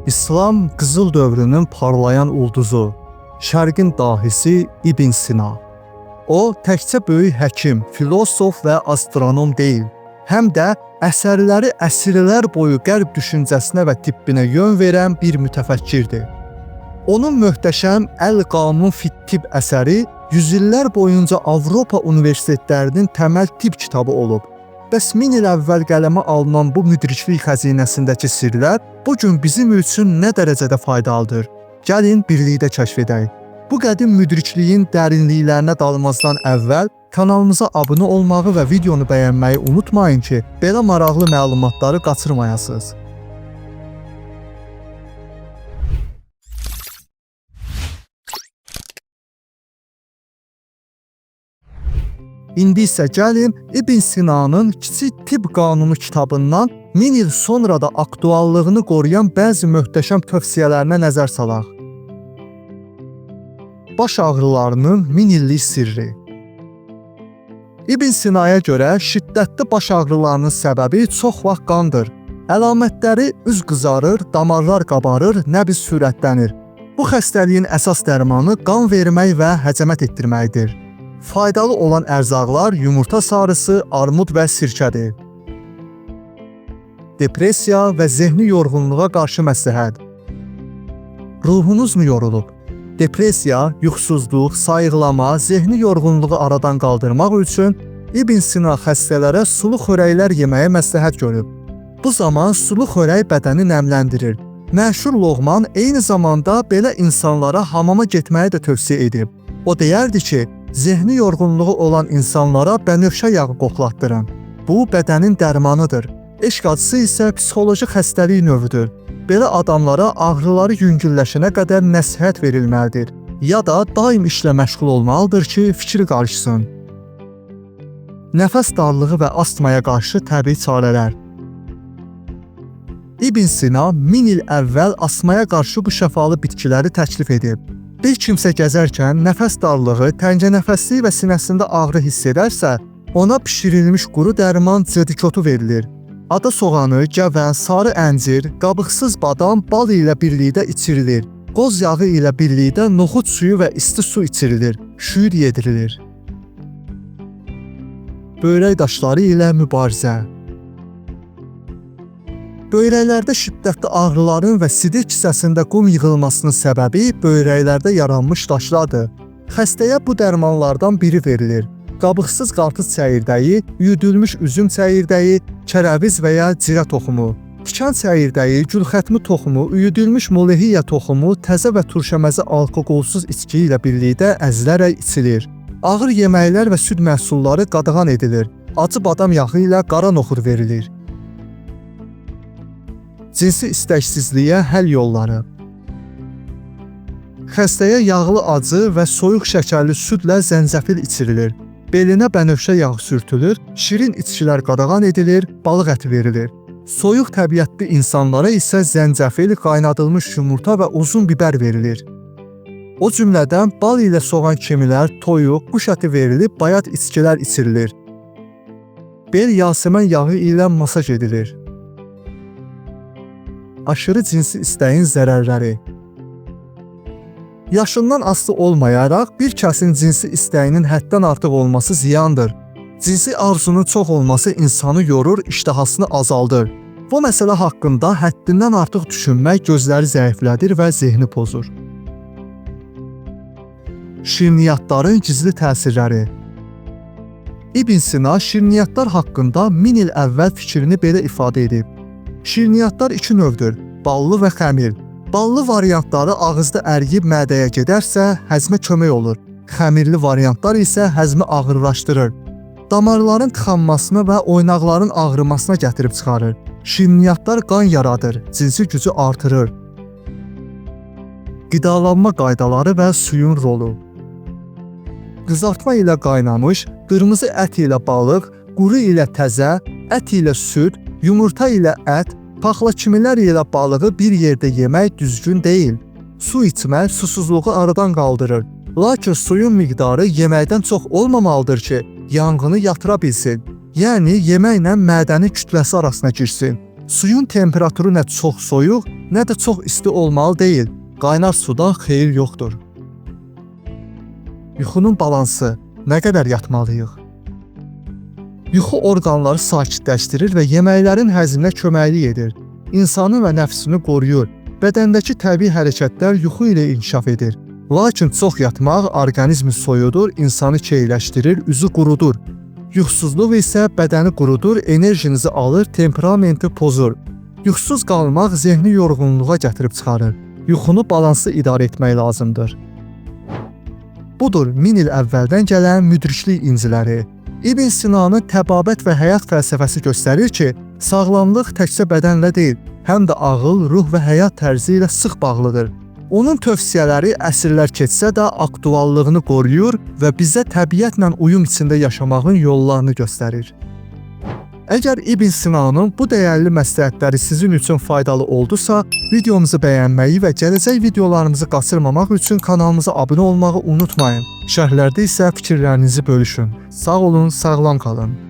İslam qızıl dövrünün parlayan ulduzu, Şərqin dahisi İbn Sina. O, təkcə böyük həkim, filosof və astronom deyil, həm də əsərləri əsrlər boyu qərb düşüncəsinə və tibbinə yön verən bir mütəfəkkirdir. Onun möhtəşəm Əl-Qanun fit-Tibb əsəri yüzillər boyunca Avropa universitetlərinin təməl tibb kitabı olub. Bəs 1000 il əvvəl qələmə alınan bu müdriklik xəzinəsindəki sirlər bu gün bizim üçün nə dərəcədə faydalıdır? Gəlin birlikdə kəşf edək. Bu qədim müdrikliyin dərinliklərinə dalmazdan əvvəl kanalımıza abunə olmağı və videonu bəyənməyi unutmayın ki, belə maraqlı məlumatları qaçırmayasınız. İndi isə gəlin İbn Sina'nın Kiçik Tibb Qanunu kitabından 1000 il sonra da aktuallığını qoruyan bəzi möhtəşəm tövsiyələrinə nəzər salaq. Baş ağrılarının 1000 illik sirri. İbn Sina'ya görə şiddətli baş ağrılarının səbəbi çox vaxt qandır. Əlamətləri üz qızarır, damarlar qabarır, nəbz sürətlənir. Bu xəstəliyin əsas dərmanı qan vermək və həcəmət etdirməkdir. Faydalı olan ərzaqlar yumurta sarısı, armud və sirkədir. Depressiya və zehni yorğunluğa qarşı məsləhət. Ruhunuz mu yorulub? Depressiya, yuxusuzluq, sayıqlama, zehni yorğunluğu aradan qaldırmaq üçün İbn Sina xəstələrə sulu xörəklər yeməyə məsləhət görüb. Bu zaman sulu xörək bədəni nəmləndirir. Məşhur Loğman eyni zamanda belə insanlara hamama getməyi də tövsiyə edib. O deyərdi ki, zehni yorğunluğu olan insanlara bənövşə yağı qoxlatdırın. Bu, bədənin dərmanıdır. Eşq acısı isə psixoloji xəstəlik növüdür. Belə adamlara ağrıları yüngülləşənə qədər nəsihət verilməlidir. Ya da daim işlə məşğul olmalıdır ki, fikri qarışsın. Nəfəs darlığı və astmaya qarşı təbii çarələr. İbn Sina 1000 il əvvəl astmaya qarşı bu şəfalı bitkiləri təklif edib. Bir kimsə gəzərkən nəfəs darlığı, təngənəfəsliyi və sinəsində ağrı hiss edərsə, ona bişirilmiş quru dərman cedikotu verilir. Ada soğanı, gəvən, sarı əncir, qabıqsız badam bal ilə birlikdə içirilir. Qoz yağı ilə birlikdə noxud suyu və isti su içirilir. Şüyür yedirilir. Böyrək daşları ilə mübarizə. Böyrəklərdə şiddətli ağrıların və sidik kisəsində qum yığılmasının səbəbi böyrəklərdə yaranmış daşlardır. Xəstəyə bu dərmanlardan biri verilir. Qabıqsız qarpız çəyirdəyi, üyüdülmüş üzüm çəyirdəyi, kərəviz və ya cirə toxumu, tikan çəyirdəyi, gülxətmi toxumu, üyüdülmüş molehiya toxumu, təzə və turşəməzə alkoqolsuz içki ilə birlikdə əzilərək içilir. Ağır yeməklər və süd məhsulları qadağan edilir. Acı badam yağı ilə qara noxud verilir. Cinsi istəksizliyə həll yolları. Xəstəyə yağlı acı və soyuq şəkərli südlə zəncəfil içirilir. Belinə bənövşə yağı sürtülür, şirin içkilər qadağan edilir, balıq əti verilir. Soyuq təbiətli insanlara isə zəncəfil, qaynadılmış yumurta və uzun biber verilir. O cümlədən bal ilə soğan kemilər, toyuq, quş əti verilib bayat içkilər içirilir. Bel yasəmən yağı ilə masaj edilir. Aşırı cinsi istəyin zərərləri. Yaşından asılı olmayaraq bir kəsin cinsi istəyinin həddən artıq olması ziyandır. Cinsi arzunun çox olması insanı yorur, iştahasını azaldır. Bu məsələ haqqında həddindən artıq düşünmək gözləri zəiflədir və zehni pozur. Şirniyyatların gizli təsirləri. İbn Sina şirniyyatlar haqqında 1000 il əvvəl fikrini belə ifadə edib. Şirniyyatlar iki növdür, ballı və xəmir. Ballı variantları ağızda əriyib mədəyə gedərsə, həzmə kömək olur. Xəmirli variantlar isə həzmi ağırlaşdırır. Damarların tıxanmasına və oynaqların ağrımasına gətirib çıxarır. Şirniyyatlar qan yaradır, cinsi gücü artırır. Qidalanma qaydaları və suyun rolu. Qızartma ilə qaynamış, qırmızı ət ilə balıq, quru ilə təzə, ət ilə süd, yumurta ilə ət, paxla kimilər ilə balığı bir yerdə yemək düzgün deyil. Su içmək susuzluğu aradan qaldırır. Lakin suyun miqdarı yeməkdən çox olmamalıdır ki, yanğını yatıra bilsin. Yəni yeməklə mədənin kütləsi arasına girsin. Suyun temperaturu nə çox soyuq, nə də çox isti olmalı deyil. Qaynar sudan xeyir yoxdur. Yuxunun balansı. Nə qədər yatmalıyıq? Yuxu orqanları sakitləşdirir və yeməklərin həzminə köməklik edir. İnsanın və nəfsini qoruyur. Bədəndəki təbii hərəkətlər yuxu ilə inkişaf edir. Lakin çox yatmaq orqanizmi soyudur, insanı keyləşdirir, üzü qurudur. Yuxusuzluq isə bədəni qurudur, enerjinizi alır, temperamenti pozur. Yuxusuz qalmaq zehni yorğunluğa gətirib çıxarır. Yuxunu balanslı idarə etmək lazımdır. Budur 1000 il əvvəldən gələn müdriklik inciləri. İbn Sinanın təbabət və həyat fəlsəfəsi göstərir ki, sağlamlıq təkcə bədənlə deyil, həm də ağıl, ruh və həyat tərzi ilə sıx bağlıdır. Onun tövsiyələri əsrlər keçsə də aktuallığını qoruyur və bizə təbiətlə uyum içində yaşamağın yollarını göstərir. Əgər İbn Sinanın bu dəyərli məsləhətləri sizin üçün faydalı oldusa, videomuzu bəyənməyi və gələcək videolarımızı qaçırmamaq üçün kanalımıza abunə olmağı unutmayın. Şərhlərdə isə fikirlərinizi bölüşün. Sağ olun, sağlam qalın.